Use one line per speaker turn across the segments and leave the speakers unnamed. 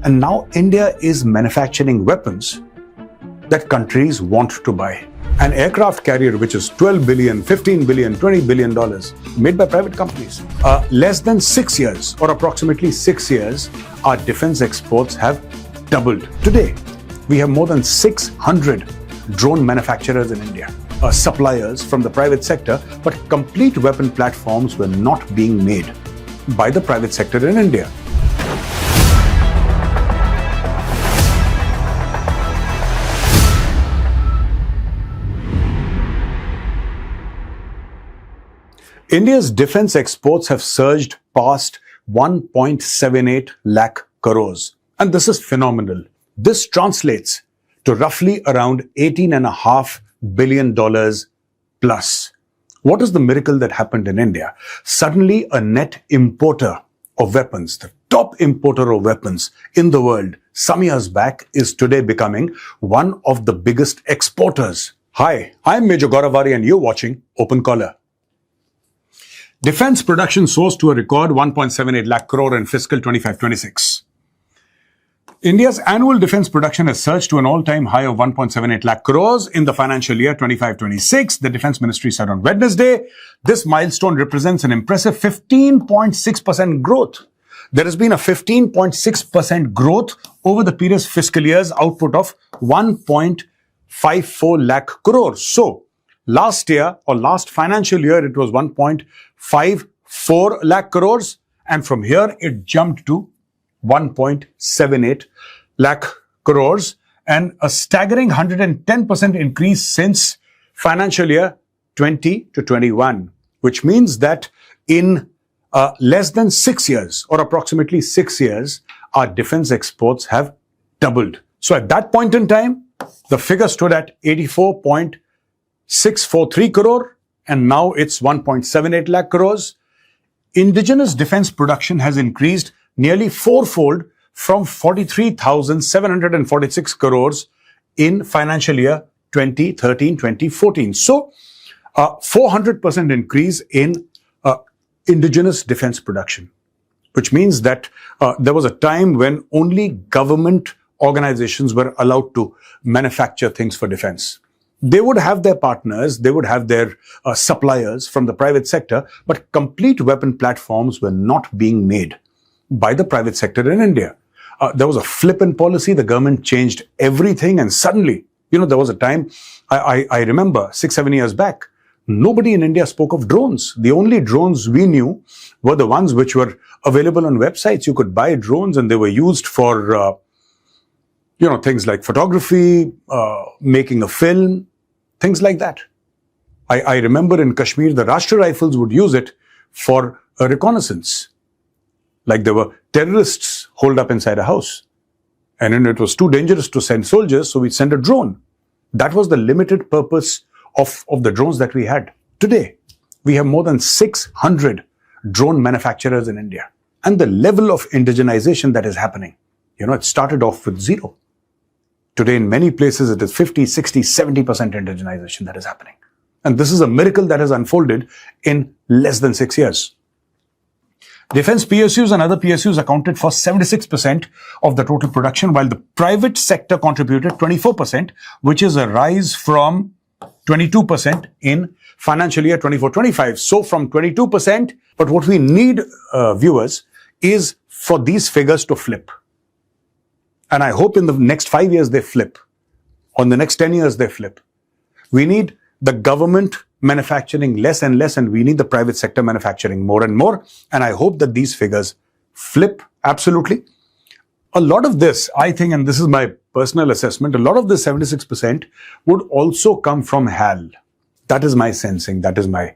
And now India is manufacturing weapons that countries want to buy. An aircraft carrier which is $12 billion, $15 billion, $20 billion made by private companies. Less than 6 years or approximately 6 years, our defense exports have doubled. Today, we have more than 600 drone manufacturers in India, suppliers from the private sector, but complete weapon platforms were not being made by the private sector in India. India's defense exports have surged past 1.78 lakh crores. And this is phenomenal. This translates to roughly around $18.5 billion plus. What is the miracle that happened in India? Suddenly, a net importer of weapons, the top importer of weapons in the world, some years back, is today becoming one of the biggest exporters. Hi, I'm Major Gaurav Arya and you're watching Open Collar. Defense production soars to a record 1.78 lakh crore in fiscal 25-26. India's annual defense production has surged to an all-time high of 1.78 lakh crores in the financial year 25-26. The Defense Ministry said on Wednesday, this milestone represents an impressive 15.6% growth. There has been a 15.6% growth over the previous fiscal year's output of 1.54 lakh crores. So, last year or last financial year, it was 1.54 lakh crores. And from here, it jumped to 1.78 lakh crores and a staggering 110% increase since financial year 20 to 21, which means that in less than 6 years or approximately 6 years, our defense exports have doubled. So at that point in time, the figure stood at 84.643 crore and now it's 1.78 lakh crores. Indigenous defense production has increased nearly fourfold from 43,746 crores in financial year 2013-2014. So, 400% increase in indigenous defense production, which means that there was a time when only government organizations were allowed to manufacture things for defense. They would have their partners, they would have their suppliers from the private sector, but complete weapon platforms were not being made by the private sector in India. There was a flip in policy. The government changed everything and suddenly, there was a time, I remember 6-7 years back, nobody in India spoke of drones. The only drones we knew were the ones which were available on websites. You could buy drones and they were used for, things like photography, making a film, things like that. I remember in Kashmir, the Rashtra Rifles would use it for a reconnaissance. Like there were terrorists holed up inside a house. And then it was too dangerous to send soldiers, so we'd send a drone. That was the limited purpose of the drones that we had. Today, we have more than 600 drone manufacturers in India. And the level of indigenization that is happening, it started off with zero. Today, in many places, it is 50, 60, 70% indigenization that is happening. And this is a miracle that has unfolded in less than 6 years. Defense PSUs and other PSUs accounted for 76% of the total production, while the private sector contributed 24%, which is a rise from 22% in financial year 24-25. So from 22%, but what we need, viewers, is for these figures to flip. And I hope in the next 5 years they flip. On the next 10 years they flip. We need the government manufacturing less and less, and we need the private sector manufacturing more and more. And I hope that these figures flip absolutely. A lot of this, I think, and this is my personal assessment, a lot of this 76% would also come from HAL. That is my sensing. That is my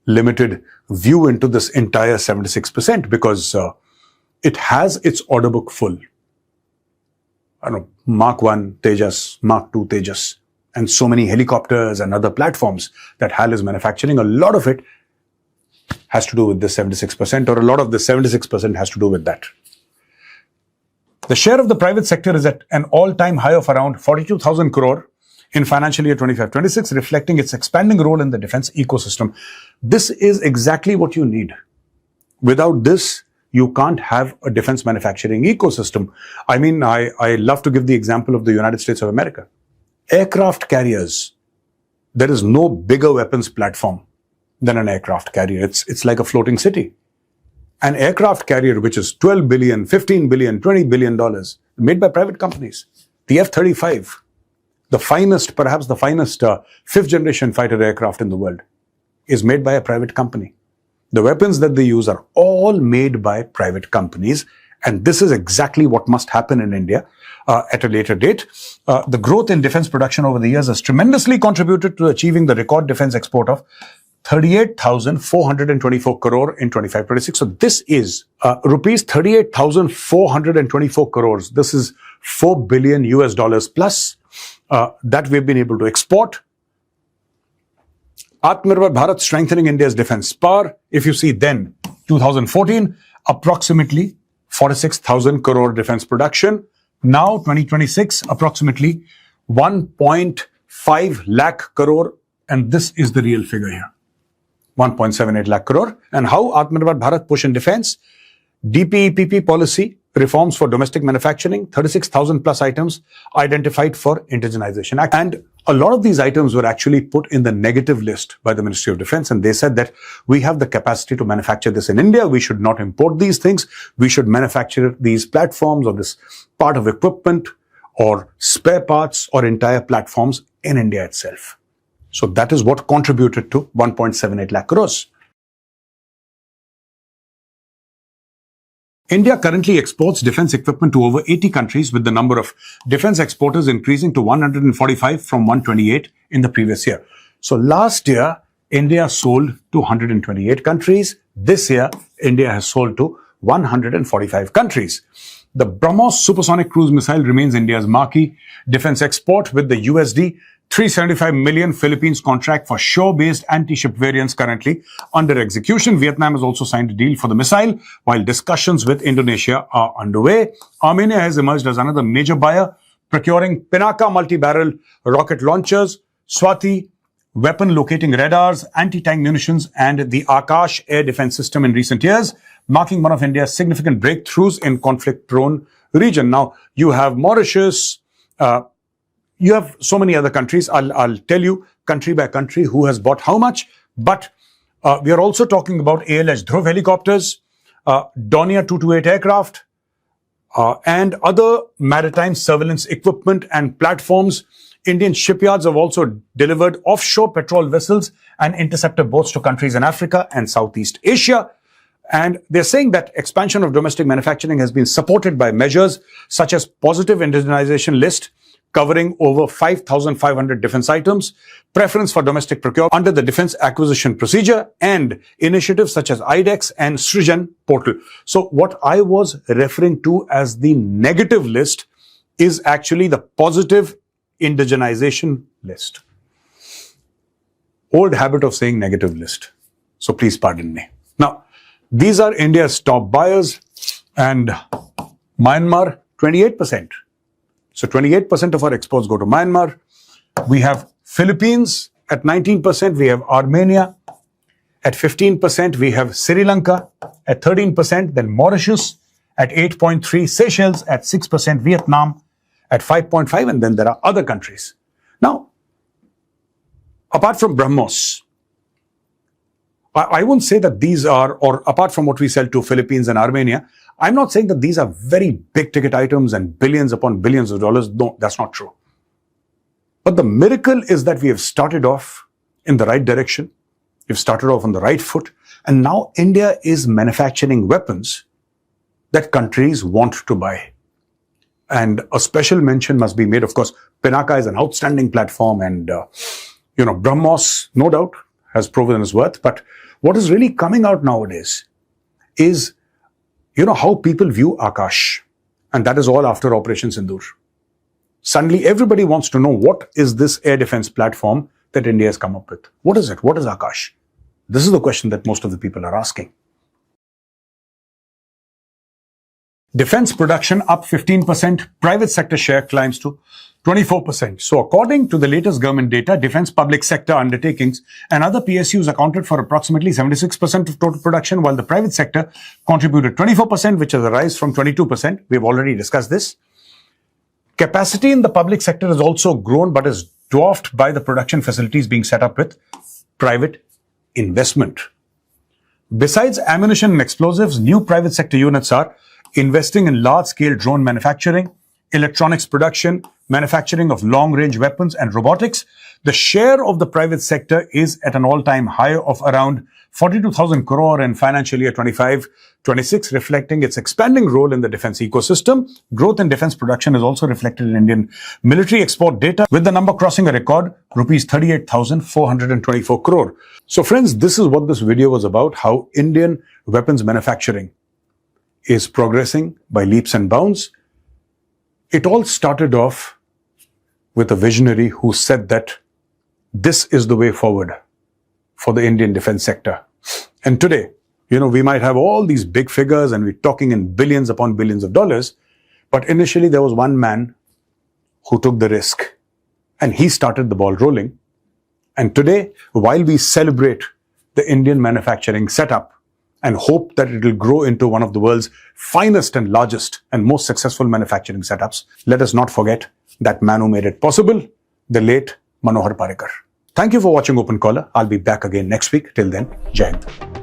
limited view into this entire 76% because it has its order book full. Mark 1 Tejas, Mark 2 Tejas, and so many helicopters and other platforms that HAL is manufacturing. A lot of it has to do with this 76%, or a lot of the 76% has to do with that. The share of the private sector is at an all-time high of around 42,000 crore in financial year 25-26, reflecting its expanding role in the defense ecosystem. This is exactly what you need. Without this, you can't have a defense manufacturing ecosystem. I mean, I love to give the example of the United States of America. Aircraft carriers. There is no bigger weapons platform than an aircraft carrier. It's like a floating city. An aircraft carrier which is $12 billion, $15 billion, $20 billion, made by private companies. The F-35, the finest, perhaps the finest fifth generation fighter aircraft in the world, is made by a private company. The weapons that they use are all made by private companies. And this is exactly what must happen in India at a later date. The growth in defense production over the years has tremendously contributed to achieving the record defense export of 38,424 crore in 25-26. So this is rupees 38,424 crores. This is $4 billion US plus that we've been able to export. Atmanirbhar Bharat strengthening India's defense power. If you see then, 2014, approximately 46,000 crore defense production. Now, 2026, approximately 1.5 lakh crore. And this is the real figure here. 1.78 lakh crore. And how Atmanirbhar Bharat push in defense? DPEPP policy, reforms for domestic manufacturing, 36,000 plus items identified for indigenization. And a lot of these items were actually put in the negative list by the Ministry of Defense. And they said that we have the capacity to manufacture this in India. We should not import these things. We should manufacture these platforms or this part of equipment or spare parts or entire platforms in India itself. So that is what contributed to 1.78 lakh crores. India currently exports defense equipment to over 80 countries, with the number of defense exporters increasing to 145 from 128 in the previous year. So last year, India sold to 128 countries. This year, India has sold to 145 countries. The BrahMos supersonic cruise missile remains India's marquee defense export, with the USD 375 million Philippines contract for shore-based anti-ship variants currently under execution. Vietnam has also signed a deal for the missile, while discussions with Indonesia are underway. Armenia has emerged as another major buyer, procuring Pinaka multi-barrel rocket launchers, Swati weapon locating radars, anti-tank munitions, and the Akash air defense system in recent years, marking one of India's significant breakthroughs in conflict-prone region. Now, you have Mauritius, you have so many other countries. I'll tell you country by country who has bought how much. But we are also talking about ALH Dhruv helicopters, Dornier 228 aircraft, and other maritime surveillance equipment and platforms. Indian shipyards have also delivered offshore patrol vessels and interceptor boats to countries in Africa and Southeast Asia. And they're saying that expansion of domestic manufacturing has been supported by measures such as positive indigenization list, covering over 5,500 defense items, preference for domestic procurement under the Defense Acquisition Procedure, and initiatives such as IDEX and Srijan portal. So what I was referring to as the negative list is actually the positive indigenization list. Old habit of saying negative list. So please pardon me. Now, these are India's top buyers, and Myanmar, 28%. So 28% of our exports go to Myanmar. We have Philippines at 19%. We have Armenia at 15%. We have Sri Lanka at 13%. Then Mauritius at 8.3%. Seychelles at 6%. Vietnam at 5.5%. And then there are other countries. Now, apart from BrahMos, I won't say that these are, or apart from what we sell to Philippines and Armenia, I'm not saying that these are very big ticket items and billions upon billions of dollars. No, that's not true. But the miracle is that we have started off in the right direction. We've started off on the right foot. And now India is manufacturing weapons that countries want to buy. And a special mention must be made. Of course, Pinaka is an outstanding platform, and, BrahMos, no doubt, has proven its worth. But what is really coming out nowadays is, how people view Akash. And that is all after Operation Sindoor. Suddenly, everybody wants to know, what is this air defense platform that India has come up with? What is it? What is Akash? This is the question that most of the people are asking. Defense production up 15%, private sector share climbs to 24%. So according to the latest government data, defense public sector undertakings and other PSUs accounted for approximately 76% of total production, while the private sector contributed 24%, which is a rise from 22%. We've already discussed this. Capacity in the public sector has also grown, but is dwarfed by the production facilities being set up with private investment. Besides ammunition and explosives, new private sector units are investing in large-scale drone manufacturing, electronics production, manufacturing of long-range weapons and robotics. The share of the private sector is at an all-time high of around 42,000 crore in financial year 25-26, reflecting its expanding role in the defense ecosystem. Growth in defense production is also reflected in Indian military export data, with the number crossing a record, rupees 38,424 crore. So friends, this is what this video was about, how Indian weapons manufacturing is progressing by leaps and bounds. It all started off with a visionary who said that this is the way forward for the Indian defense sector. And today, we might have all these big figures and we're talking in billions upon billions of dollars, but initially there was one man who took the risk and he started the ball rolling. And today, while we celebrate the Indian manufacturing setup and hope that it will grow into one of the world's finest and largest and most successful manufacturing setups, let us not forget that man who made it possible, the late Manohar Parrikar. Thank you for watching Open Caller. I'll be back again next week. Till then, Jai Hind.